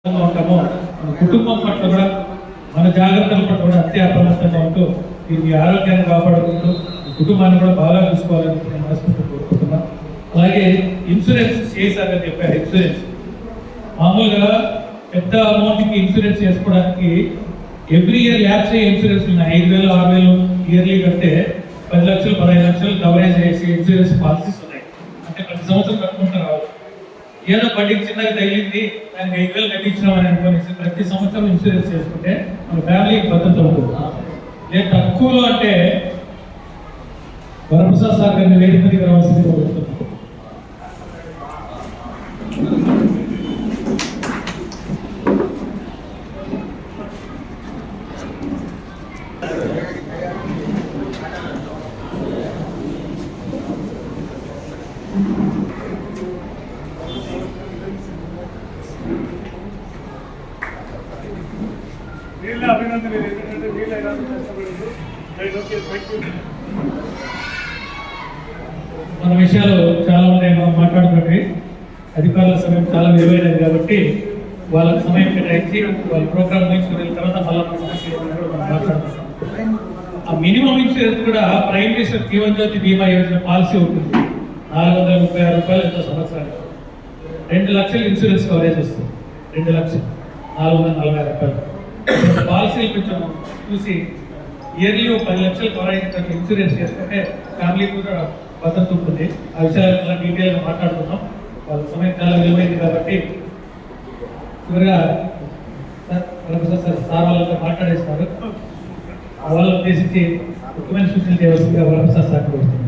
ఉంటామో మన కుటుంబం పట్ల కూడా మన జాగ్రత్తల పట్ల కూడా అతి అప్రమత్తంగా ఉంటూ మీ ఆరోగ్యాన్ని కాపాడుకుంటూ కుటుంబాన్ని కూడా బాగా చూసుకోవాలని నేను మనస్ఫూర్తిగా కోరుకుంటున్నాను. అలాగే ఇన్సూరెన్స్ చేశారని చెప్పారు. ఇన్సూరెన్స్ మామూలుగా పెద్ద అమౌంట్కి ఇన్సూరెన్స్ చేసుకోవడానికి ఎవ్రీ ఇయర్ ల్యాబ్స్ ఇన్సూరెన్స్ ఉన్నాయి. 5,000 6,000 ఇయర్లీ కంటే 10 లక్షలు 15 లక్షలు కవరేజ్ చేసి ఇన్సూరెన్స్ పాలసీస్ ఉన్నాయి. అంటే ప్రతి సంవత్సరం కట్టుకుంటూ రావాలి. ఏదో బండికి చిన్నగా తగిలింది దానికి 5,000 కట్టించినామని అనుకునేసి ప్రతి సంవత్సరం ఇన్సూరెన్స్ చేసుకుంటే మన ఫ్యామిలీకి భద్రత ఉంటుంది. లేదు తక్కువలో అంటే వరప్రసాద్ సార్ గారిని వేదిక మీదకి రావాల్సింది కోరుతున్నాను. అభినందనలు ఎందుకంటే వీళ్ళు ఎలా కష్టపడింది. మన విషయాలు చాలా ఉన్నాయి. మనం మాట్లాడుకుంటే అధికారుల సమయం చాలా విలువైనది కాబట్టి వాళ్ళ సమయం కేటాయించి వాళ్ళ ప్రోగ్రామ్ తీసుకున్న తర్వాత మళ్ళీ మనం మాట్లాడుతున్నాం. ఆ మినిమం ఇన్సూరెన్స్ కూడా ప్రైమ్ మినిస్టర్ జీవన్ జ్యోతి బీమా యోజన పాలసీ ఉంటుంది. 436 రూపాయలు ఎంతో సంవత్సరానికి 2 లక్షలు ఇన్సూరెన్స్ కవరేజ్ వస్తుంది. 2,440,000 రూపాయలు పాలసీలు కొంచెం చూసి ఇయర్లీ 10 లక్షలు కవరేజ్ ఇన్సూరెన్స్ చేసుకుంటే ఫ్యామిలీ కూడా భద్రత ఉంటుంది. ఆ విషయాలు చాలా డీటెయిల్గా మాట్లాడుతున్నాం. వాళ్ళ సమయం చాలా విలువైంది కాబట్టి చివరిగా సార్ వాళ్ళతో మాట్లాడేస్తున్నారు. వాళ్ళని ఉద్దేశించి ముఖ్యమైన సూచనలు చేయవలసిందిగా వరప్రసాద్ సార్ కోరుతున్నాను.